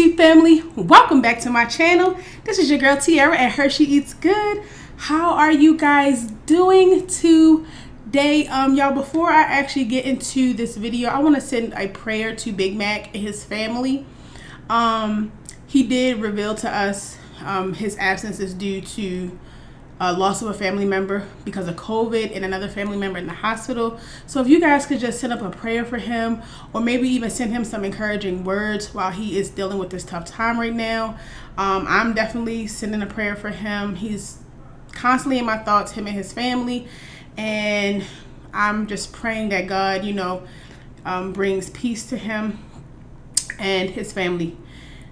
YouTube family, welcome back to my channel. This is your girl Tiara at HerSheEatsGood. How are you guys doing today? Y'all, before I actually get into this video, I want to send a prayer to Big Mac and his family. He did reveal to us his absence is due to loss of a family member because of COVID and another family member in the hospital. So if you guys could just send up a prayer for him, or maybe even send him some encouraging words while he is dealing with this tough time right now. I'm definitely sending a prayer for him. He's constantly in my thoughts, him and his family, and I'm just praying that God, brings peace to him and his family.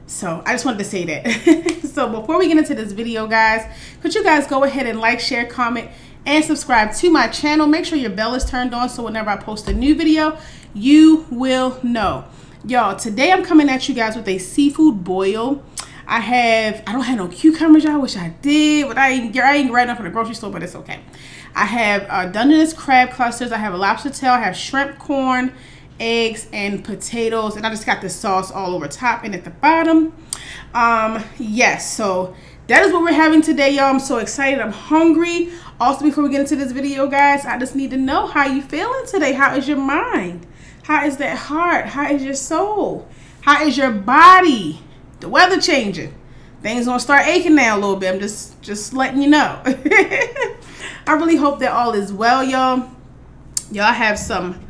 So I just wanted to say that. So before we get into this video, guys, could you guys go ahead and like, share, comment, and subscribe to my channel. Make sure your bell is turned on so whenever I post a new video, you will know. Y'all, today I'm coming at you guys with a seafood boil. I don't have no cucumbers, y'all. Wish I did, but I ain't right enough in the grocery store, but it's okay. I have Dungeness crab clusters. I have a lobster tail. I have shrimp, corn, eggs, and potatoes, and I just got the sauce all over top and at the bottom. Yes, so that is what we're having today, y'all. I'm so excited. I'm hungry. Also, before we get into this video, guys, I just need to know how you feeling today. How is your mind? How is that heart? How is your soul? How is your body? The weather changing. Things gonna start aching now a little bit. I'm just letting you know. I really hope that all is well, y'all. Y'all have some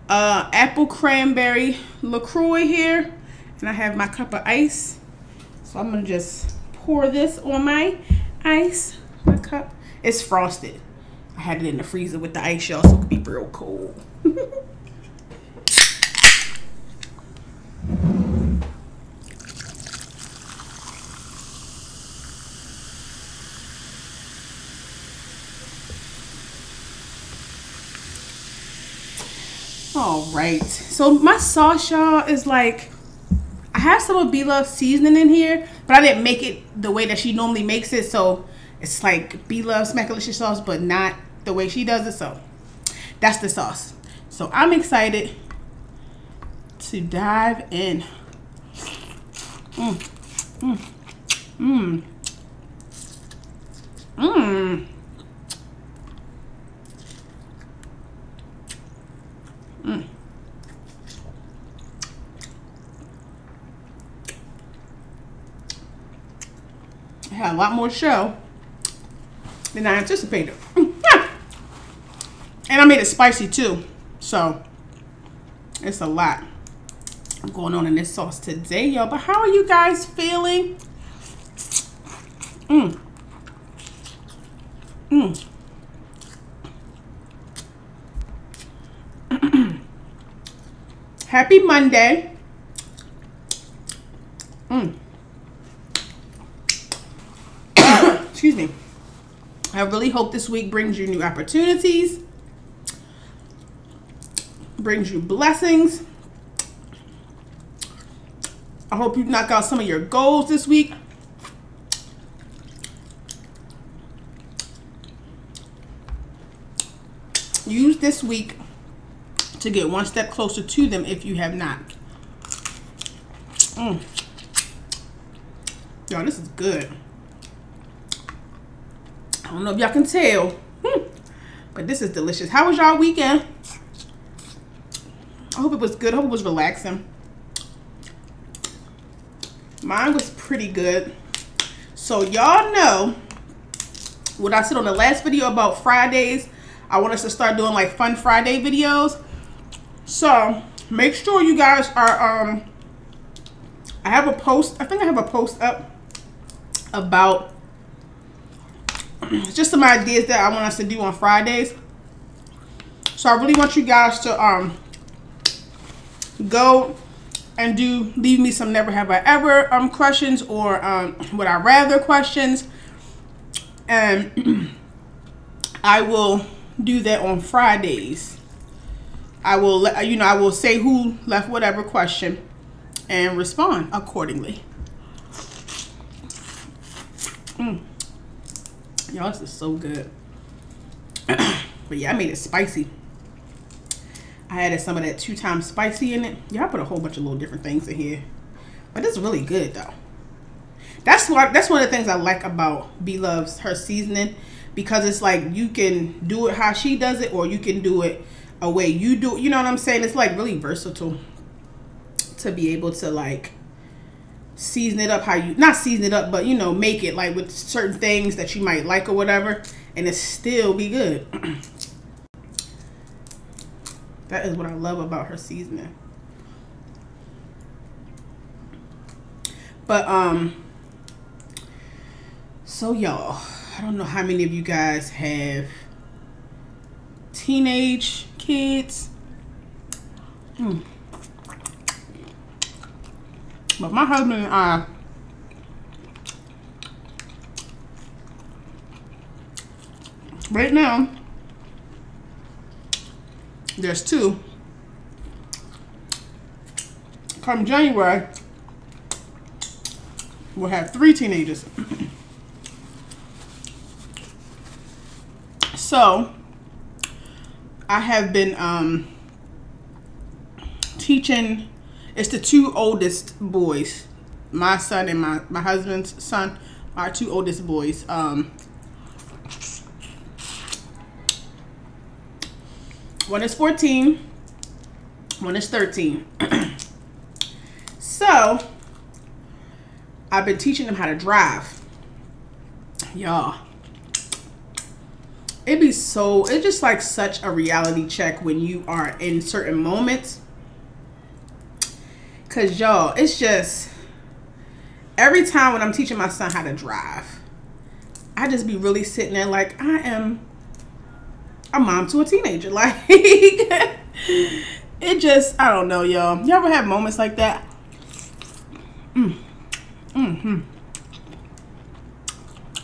apple cranberry LaCroix here, and I have my cup of ice, so I'm gonna just pour this on my ice. My cup is frosted. I had it in the freezer with the ice, y'all, so it could be real cold. All right, so my sauce, y'all, is like, I have some of Bloves seasoning in here, but I didn't make it the way that she normally makes it, so it's like Bloves Smack-a-licious sauce, but not the way she does it. So that's the sauce. So I'm excited to dive in. I had a lot more show than I anticipated. And I made it spicy too, so it's a lot going on in this sauce today, y'all. But how are you guys feeling? Happy Monday. Excuse me. I really hope this week brings you new opportunities, brings you blessings. I hope you knock out some of your goals this week. Use this week to get one step closer to them if you have not. Y'all, this is good. I don't know if y'all can tell, but this is delicious. How was y'all weekend? I hope it was good. I hope it was relaxing. Mine was pretty good. So y'all know what I said on the last video about Fridays. I want us to start doing like fun Friday videos. So make sure you guys are, I have a post, I think I have a post up about just some ideas that I want us to do on Fridays. So I really want you guys to go and leave me some never have I ever questions, or would I rather questions, and I will do that on Fridays. I will let I will say who left whatever question and respond accordingly. Y'all, this is so good. But yeah, I made it spicy. I added some of that 2 times spicy in it. Yeah, I put a whole bunch of little different things in here. But it's really good though. That's one of the things I like about Bloves, her seasoning, because it's like you can do it how she does it, or you can do it a way you do it. You know what I'm saying? It's like really versatile to be able to like season it up how you, not season it up, but you know, make it like with certain things that you might like or whatever, and it still be good. That is what I love about her seasoning. But so y'all, I don't know how many of you guys have teenage kids. But my husband and I, right now, there's 2. Come January, we'll have 3 teenagers. So I have been teaching. It's the 2 oldest boys, my son and my husband's son, our 2 oldest boys. One is 14, one is 13. So I've been teaching them how to drive. Y'all, it's just like such a reality check when you are in certain moments. Cause y'all, it's just every time when I'm teaching my son how to drive, I just be really sitting there like I am a mom to a teenager. Like it just, I don't know, y'all. You ever have moments like that?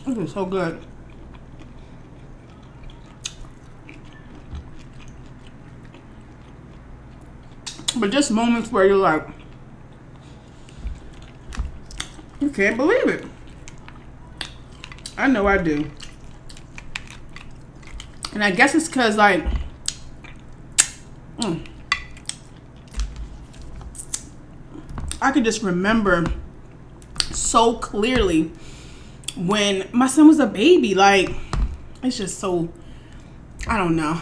This is so good. But just moments where you're like, you can't believe it. I know I do. And I guess it's because like, I could just remember so clearly when my son was a baby. Like, it's just so, I don't know.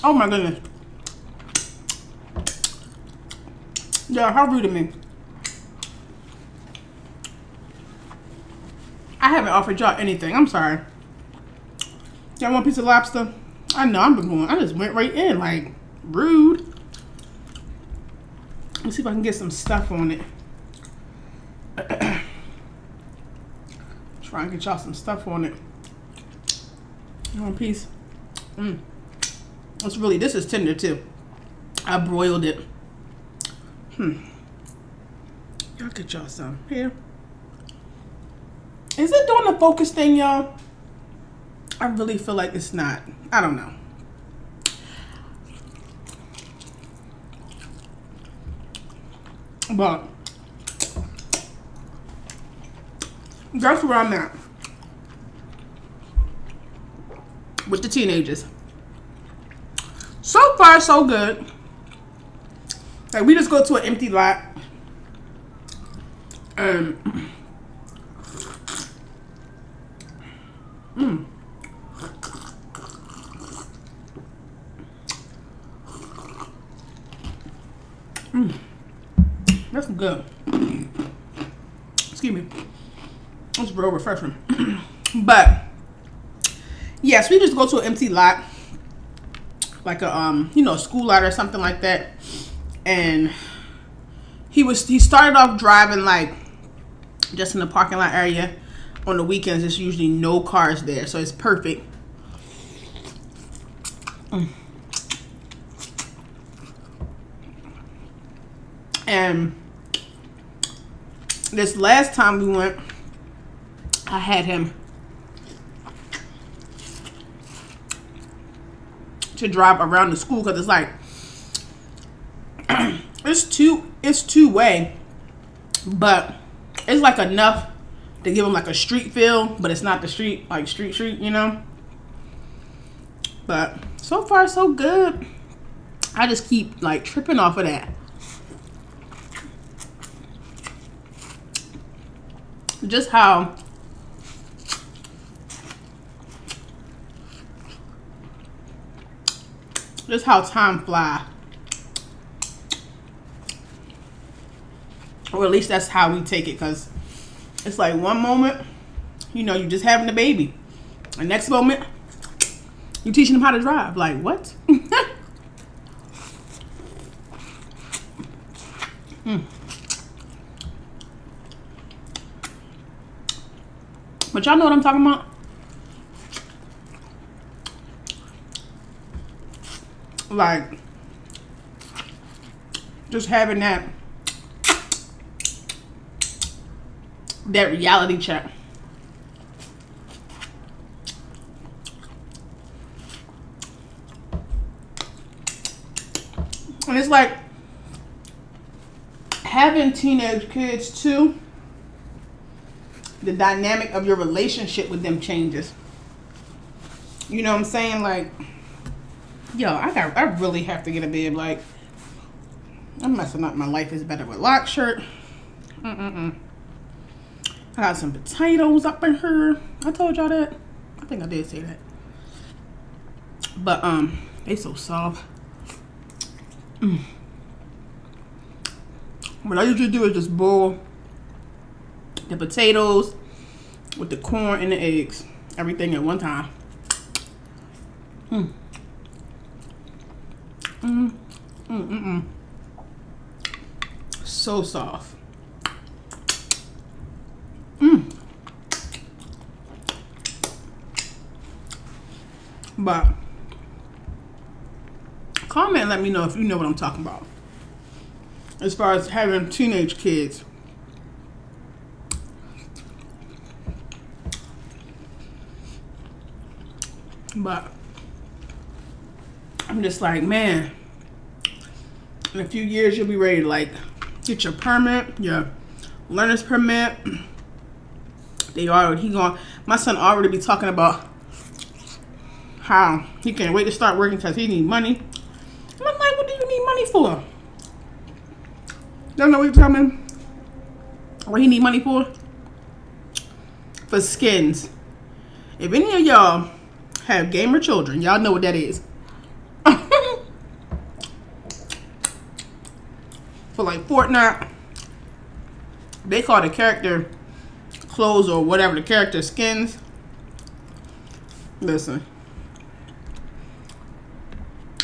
Oh my goodness. Yeah, how rude of me. I haven't offered y'all anything. I'm sorry. Y'all want a piece of lobster? I know, I just went right in, like, rude. Let's see if I can get some stuff on it. Try and get y'all some stuff on it. You want a piece? It's really, this is tender too. I broiled it. Y'all get y'all some here. Is it doing the focus thing, y'all? I really feel like it's not. I don't know. But that's where I'm at with the teenagers. So far, so good. Like, we just go to an empty lot. That's good. Excuse me. It's real refreshing. But yes, we just go to an empty lot, like a you know, school lot or something like that. And he started off driving like just in the parking lot area. On the weekends, there's usually no cars there, so it's perfect. And this last time we went, I had him to drive around the school because it's like it's two-way, but it's like enough to give him like a street feel, but it's not the street, like street, you know. But so far so good. I just keep like tripping off of that. Just how time flies. Or at least that's how we take it, because it's like one moment, you know, you just having a baby. The next moment, you teaching them how to drive. Like, what? But y'all know what I'm talking about? Like, just having that reality check. And it's like having teenage kids too, the dynamic of your relationship with them changes. You know what I'm saying? Like, yo, I really have to get a bib. Like, I'm messing up. My life is better with lock shirt. I got some potatoes up in here. I told y'all that. I think I did say that. But they so soft. What I usually do is just boil the potatoes with the corn and the eggs, everything at one time. So soft. But comment and let me know if you know what I'm talking about as far as having teenage kids. But I'm just like, man, in a few years you'll be ready to like get your permit, your learner's permit. My son already be talking about how he can't wait to start working because he need money. And I'm like, what do you need money for? Don't know what you're telling me? What he need money for? For skins. If any of y'all have gamer children, y'all know what that is. For like Fortnite, they call the character clothes or whatever the character skins. Listen.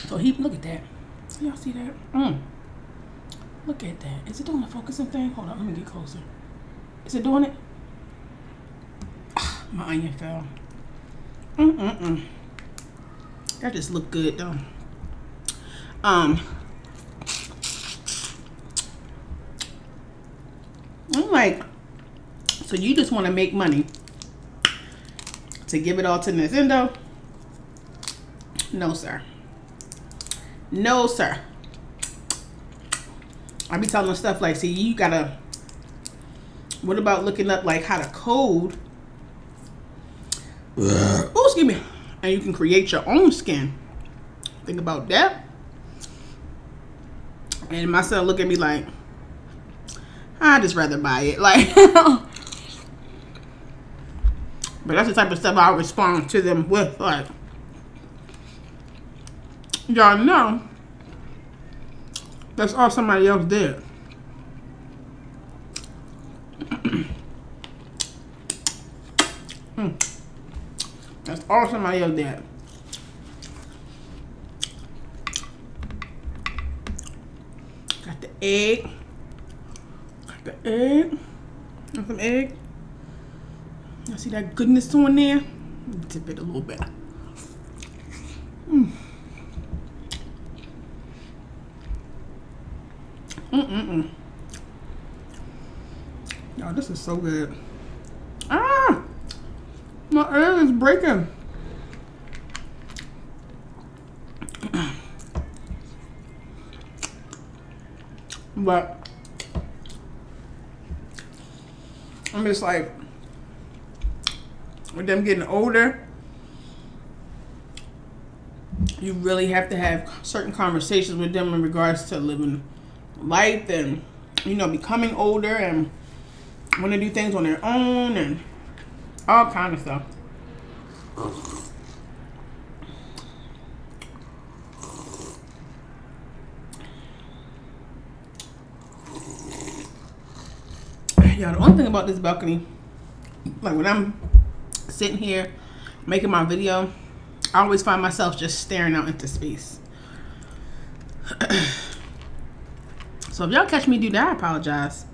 So look at that. Y'all see that? Look at that. Is it doing the focusing thing? Hold on, let me get closer. Is it doing it? My onion fell. That just look good though. I'm like, so you just want to make money to give it all to Nintendo? No, sir. No, sir. I be telling them stuff like, see, you gotta, what about looking up like how to code? Oh, excuse me. And you can create your own skin. Think about that. And my son look at me like, I'd just rather buy it. Like, but that's the type of stuff I respond to them with. Like, y'all know that's all somebody else did. That's all somebody else did. Got the egg. Got the egg. Got some egg. You see that goodness on there? Dip it a little bit. Y'all, this is so good. Ah! My egg is breaking. But I'm just like, with them getting older, you really have to have certain conversations with them in regards to living life and, you know, becoming older and want to do things on their own and all kind of stuff. Yeah, the only thing about this balcony, like when I'm sitting here making my video, I always find myself just staring out into space. So if y'all catch me do that, I apologize.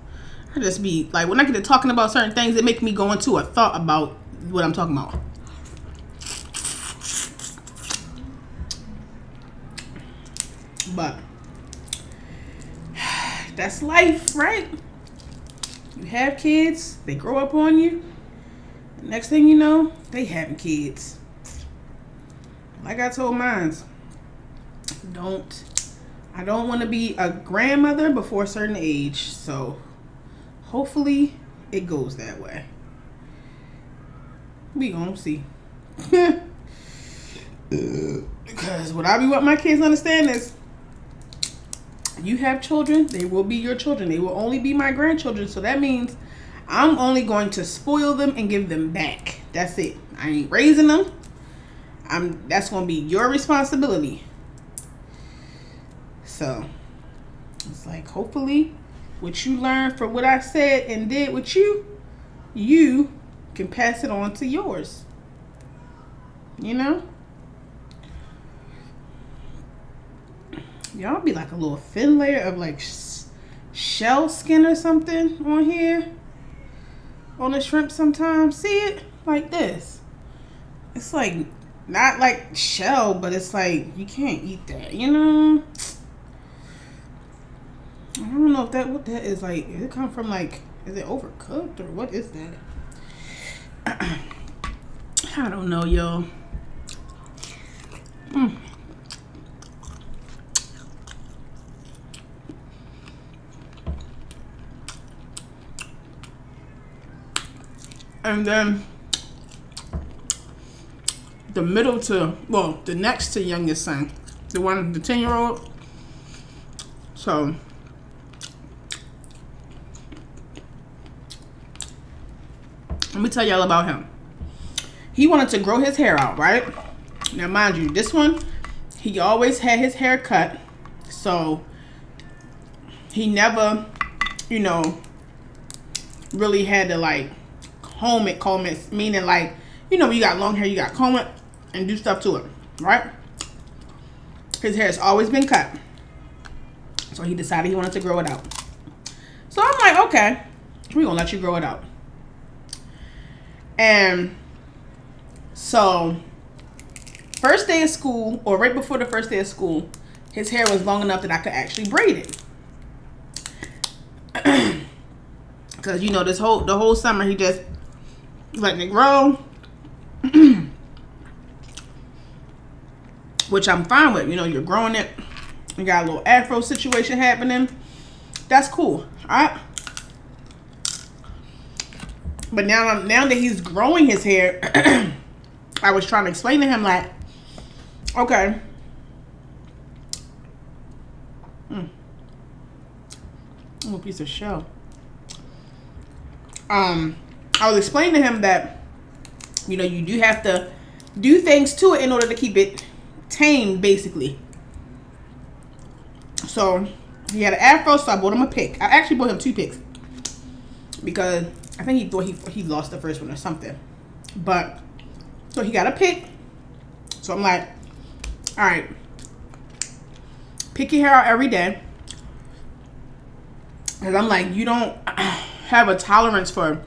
I just be like, when I get to talking about certain things, it make me go into a thought about what I'm talking about. But that's life, right? You have kids, they grow up on you. The next thing you know, they having kids. Like I told mine, I don't want to be a grandmother before a certain age. So hopefully it goes that way. We gonna see. Because what I be want my kids to understand is, you have children, they will be your children. They will only be my grandchildren. So that means I'm only going to spoil them and give them back. That's it. I ain't raising them. That's going to be your responsibility. So it's like, hopefully what you learned from what I said and did with you, you can pass it on to yours. You know? Y'all be like a little thin layer of like shell skin or something on here. On the shrimp sometimes. See it? Like this. It's like, not like shell, but it's like, you can't eat that, you know? I don't know if that, what that is like. Does it come from like, is it overcooked or what is that? I don't know, y'all. And then the middle to, well, the next to youngest son, the 10-year-old. So let me tell y'all about him. He wanted to grow his hair out, right? Now, mind you, this one, he always had his hair cut. So he never, you know, really had to like comb it, meaning like, you know, when you got long hair, you got to comb it and do stuff to it, right? His hair has always been cut. So he decided he wanted to grow it out. So I'm like, okay, we're going to let you grow it out. And so first day of school, or right before the first day of school, his hair was long enough that I could actually braid it. Because, you know, the whole summer he just letting it grow. Which I'm fine with. You know, you're growing it. You got a little afro situation happening. That's cool. Alright. But now that he's growing his hair, I was trying to explain to him like, okay. Oh, a piece of shell. I was explaining to him that, you know, you do have to do things to it in order to keep it tame, basically. So he had an afro, so I bought him a pick. I actually bought him 2 picks because I think he thought he lost the first one or something. But so he got a pick. So I'm like, all right, pick your hair out every day. Because I'm like, you don't have a tolerance for,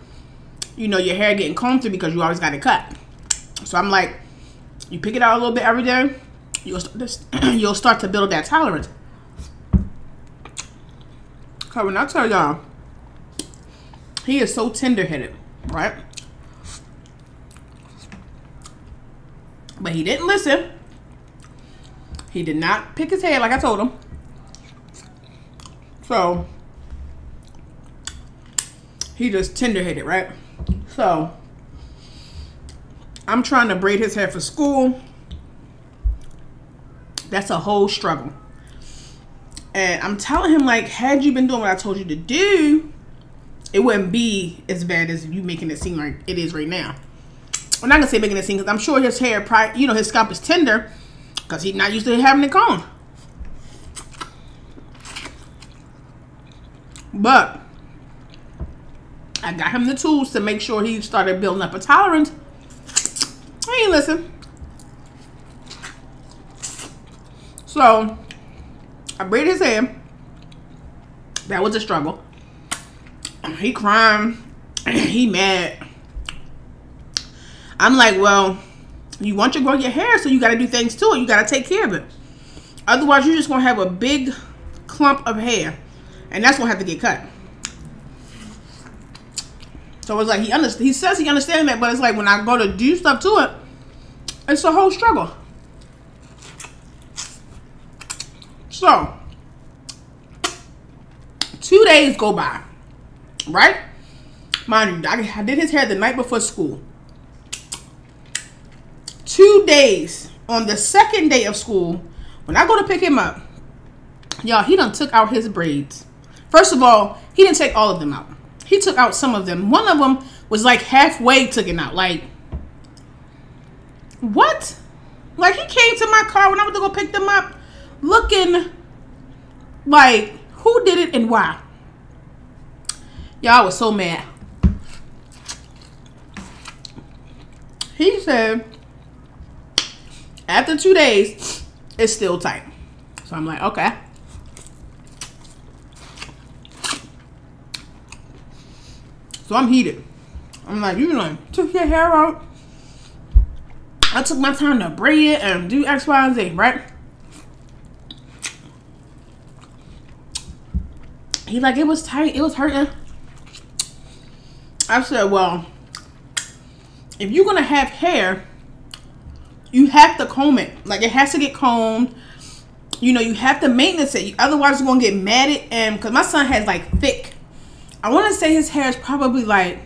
you know, your hair getting combed through because you always got it cut. So I'm like, you pick it out a little bit every day, you'll start to build that tolerance. Because when I tell y'all, he is so tender-headed, right? But he didn't listen. He did not pick his hair like I told him. So he just tender-headed, right? So I'm trying to braid his hair for school. That's a whole struggle. And I'm telling him, like, had you been doing what I told you to do, it wouldn't be as bad as you making it seem like it is right now. I'm not gonna say making it seem, because I'm sure his hair, you know, his scalp is tender because he's not used to having it combed. But I got him the tools to make sure he started building up a tolerance. He ain't listen. So I braided his hair. That was a struggle. He crying. He mad. I'm like, well, you want to grow your hair, so you got to do things to it. You got to take care of it. Otherwise, you're just going to have a big clump of hair. And that's going to have to get cut. So it's like, he says he understands that, but it's like when I go to do stuff to it, it's a whole struggle. So 2 days go by, right? Mind you, I did his hair the night before school. 2 days. On the second day of school, when I go to pick him up, y'all, he done took out his braids. First of all, he didn't take all of them out. He took out some of them. One of them was like halfway taken out. Like, what? Like, he came to my car when I went to go pick them up looking like, who did it and why? Y'all was so mad. He said, after 2 days, it's still tight. So I'm like, okay. So I'm heated. I'm like, you know, took your hair out. I took my time to braid it and do X, Y, and Z, right? He like, it was tight. It was hurting. I said, well, if you're going to have hair, you have to comb it. Like, it has to get combed. You know, you have to maintenance it. Otherwise, it's going to get matted. And because my son has, like, thick. I want to say his hair is probably, like,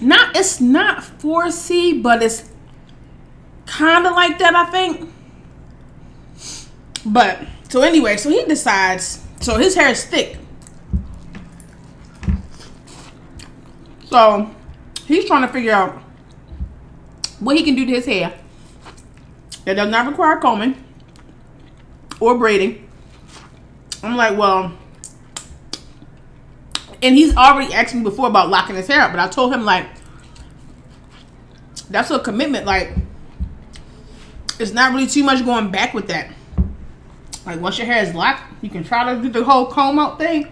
it's not 4C, but it's kind of like that, I think. But, so anyway, so he decides, so his hair is thick. So, he's trying to figure out what he can do to his hair that does not require combing or braiding. I'm like, well, and he's already asked me before about locking his hair up, but I told him, like, that's a commitment. Like, it's not really too much going back with that. Like, once your hair is locked, you can try to do the whole comb out thing,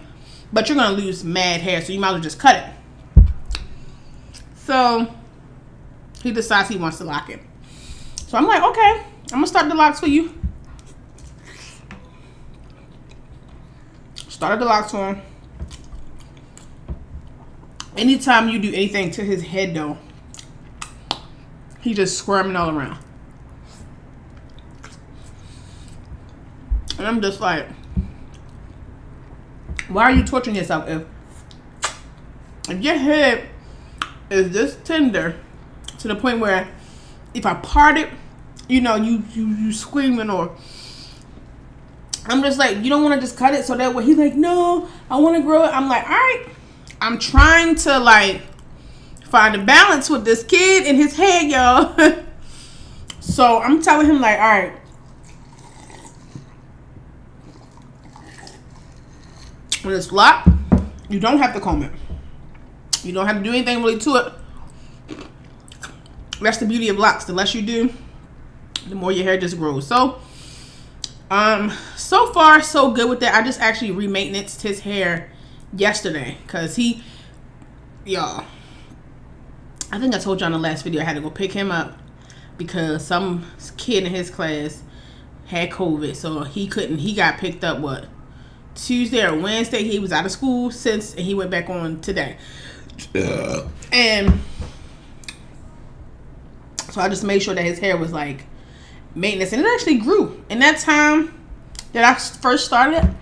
but you're going to lose mad hair, so you might as well just cut it. So he decides he wants to lock it. So I'm like, okay, I'm going to start the locks for you. Started the locks for him. Anytime you do anything to his head, though, he's just squirming all around. And I'm just like, why are you torturing yourself? If your head is this tender to the point where if I part it, you know, you screaming, or I'm just like, you don't want to just cut it so that way. He's like, no, I want to grow it. I'm like, all right. I'm trying to, like, find a balance with this kid and his head, y'all. So I'm telling him, like, all right, when it's locked, you don't have to comb it. You don't have to do anything really to it. That's the beauty of locks. The less you do, the more your hair just grows. So, so far, so good with that. I just actually re-maintenanced his hair yesterday because y'all, I think I told you on the last video I had to go pick him up because some kid in his class had COVID, so he got picked up what, Tuesday or Wednesday. He was out of school since, and he went back on today. And so I just made sure that his hair was like maintenance, and it actually grew in that time that I first started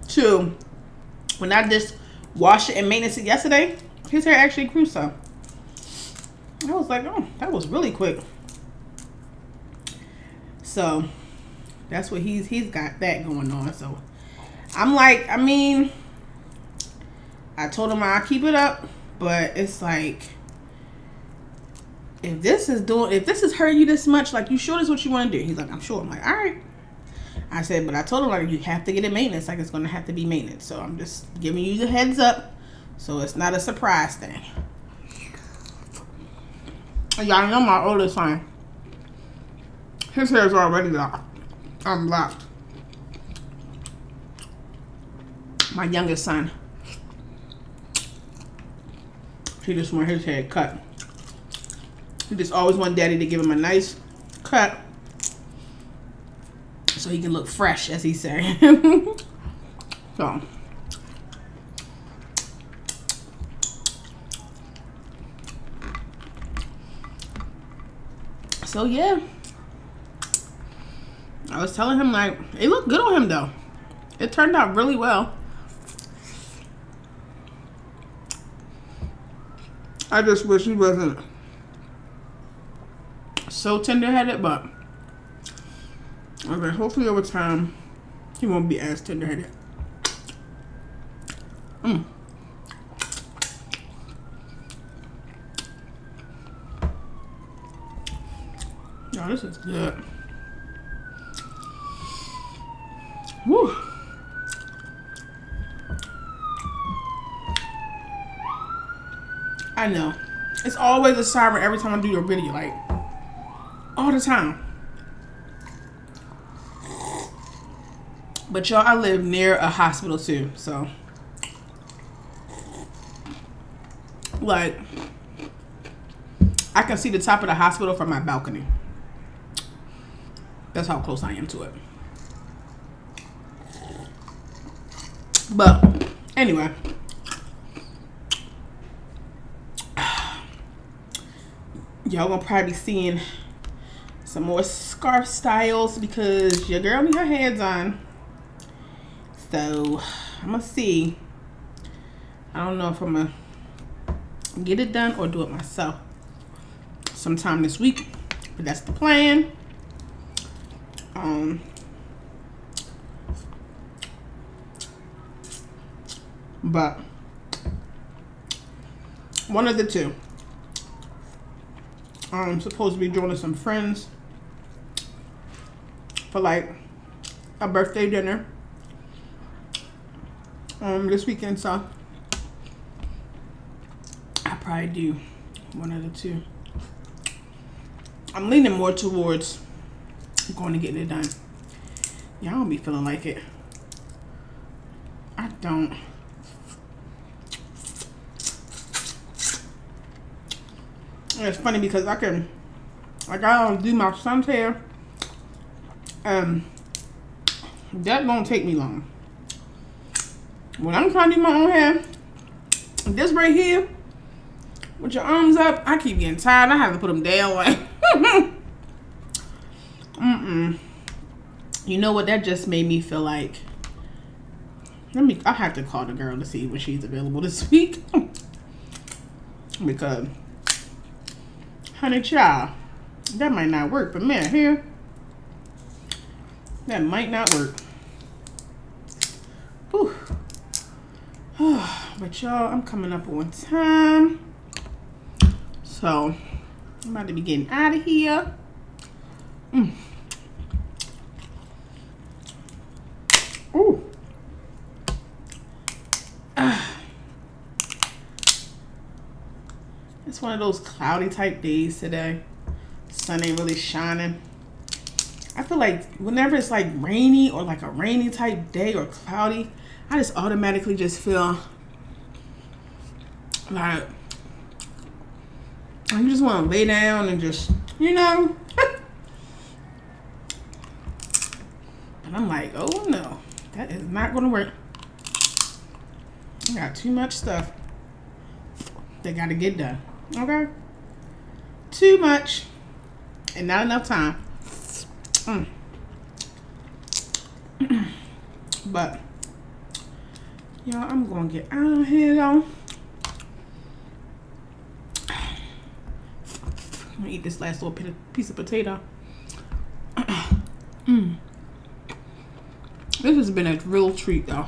to when I just washed it and maintenance it yesterday. His hair actually grew some. I was like, oh, that was really quick. So that's what he's got that going on. So I'm like, I mean, I told him I'll keep it up, but it's like, if this is hurting you this much, like, you sure this is what you want to do? He's like, I'm sure. I'm like, all right. I said, but I told him, like, you have to get it maintenance. Like, it's going to have to be maintenance. So I'm just giving you the heads up, so it's not a surprise thing. Y'all know my oldest son. His hair is already left. My youngest son, he just want his hair cut. He just always want daddy to give him a nice cut so he can look fresh, as he say. So yeah, I was telling him, like, it looked good on him though. It turned out really well. I just wish he wasn't so tender-headed, but okay, hopefully over time he won't be as tender-headed. Oh, this is good. Woo. I know. It's always a siren every time I do your video, like, all the time. But y'all, I live near a hospital too, so like, I can see the top of the hospital from my balcony. That's how close I am to it. But anyway, y'all gonna probably be seeing some more scarf styles because your girl need her hands on. So I'm gonna see. I don't know if I'm gonna get it done or do it myself sometime this week, but that's the plan. But one of the two. I'm supposed to be joining some friends for like a birthday dinner this weekend, so I'll probably do one of the two. I'm leaning more towards going to get it done. Y'all don't be feeling like it. I don't. And it's funny because I can, like, I don't do my son's hair, that don't take me long. When I'm trying to do my own hair, this right here, with your arms up, I keep getting tired. I have to put them down, like, You know what? That just made me feel like, I have to call the girl to see when she's available this week. Because, honey child, that might not work. But man, here, that might not work. Whew. But y'all, I'm coming up on time. So, I'm about to be getting out of here. Ooh. It's one of those cloudy type days today. Sun ain't really shining. I feel like whenever it's like rainy or like a rainy type day or cloudy, I just automatically just feel like you just want to lay down and just, you know. And I'm like, oh no, that is not going to work. I got too much stuff that got to get done. Okay? Too much and not enough time. But y'all, I'm gonna get out of here though. I'm gonna eat this last little piece of potato. This has been a real treat, though.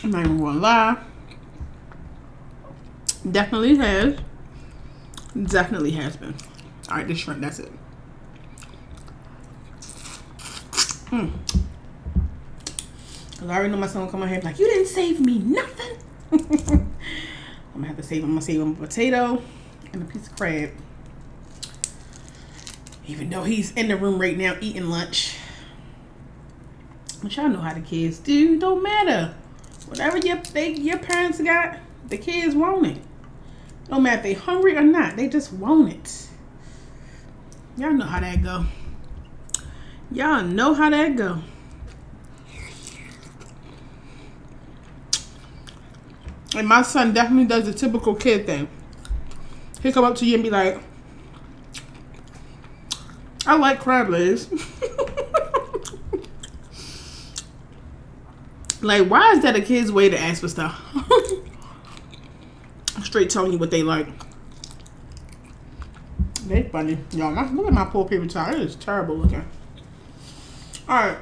I'm not even gonna lie. Definitely has. Definitely has been. All right, this shrimp, that's it. Cause I already know my son will come out here and be like, you didn't save me nothing. I'm gonna have to save him. I'm gonna save him a potato and a piece of crab. Even though he's in the room right now eating lunch. But y'all know how the kids do. Don't matter. Whatever your parents got, the kids want it. No matter if they hungry or not, they just want it. Y'all know how that go. Y'all know how that go. And my son definitely does the typical kid thing. He'll come up to you and be like, I like crab legs. Like, why is that a kid's way to ask for stuff? Straight telling you what they like. They funny. Y'all, look at my poor paper towel. It is terrible looking. Alright.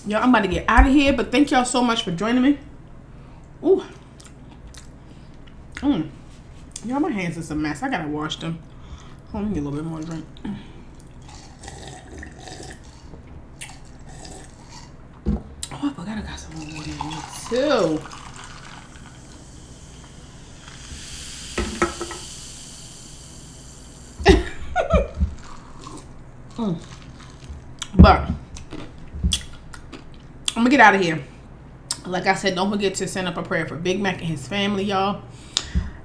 Y'all, I'm about to get out of here, but thank y'all so much for joining me. Ooh. Y'all, my hands is a mess. I gotta wash them. Hold on, let me get a little bit more drink. Oh, I forgot I got some more water in here too. But I'm gonna get out of here. Like I said, don't forget to send up a prayer for Big Mac and his family, y'all.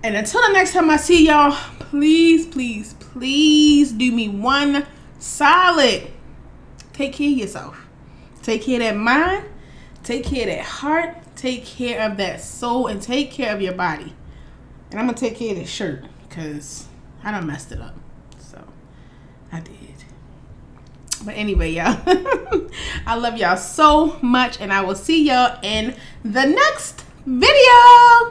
And until the next time I see y'all, please, please, please do me one solid. Take care of yourself. Take care of that mind. Take care of that heart. Take care of that soul. And take care of your body. And I'm going to take care of this shirt because I done messed it up. So, I did. But anyway, y'all, I love y'all so much. And I will see y'all in the next video.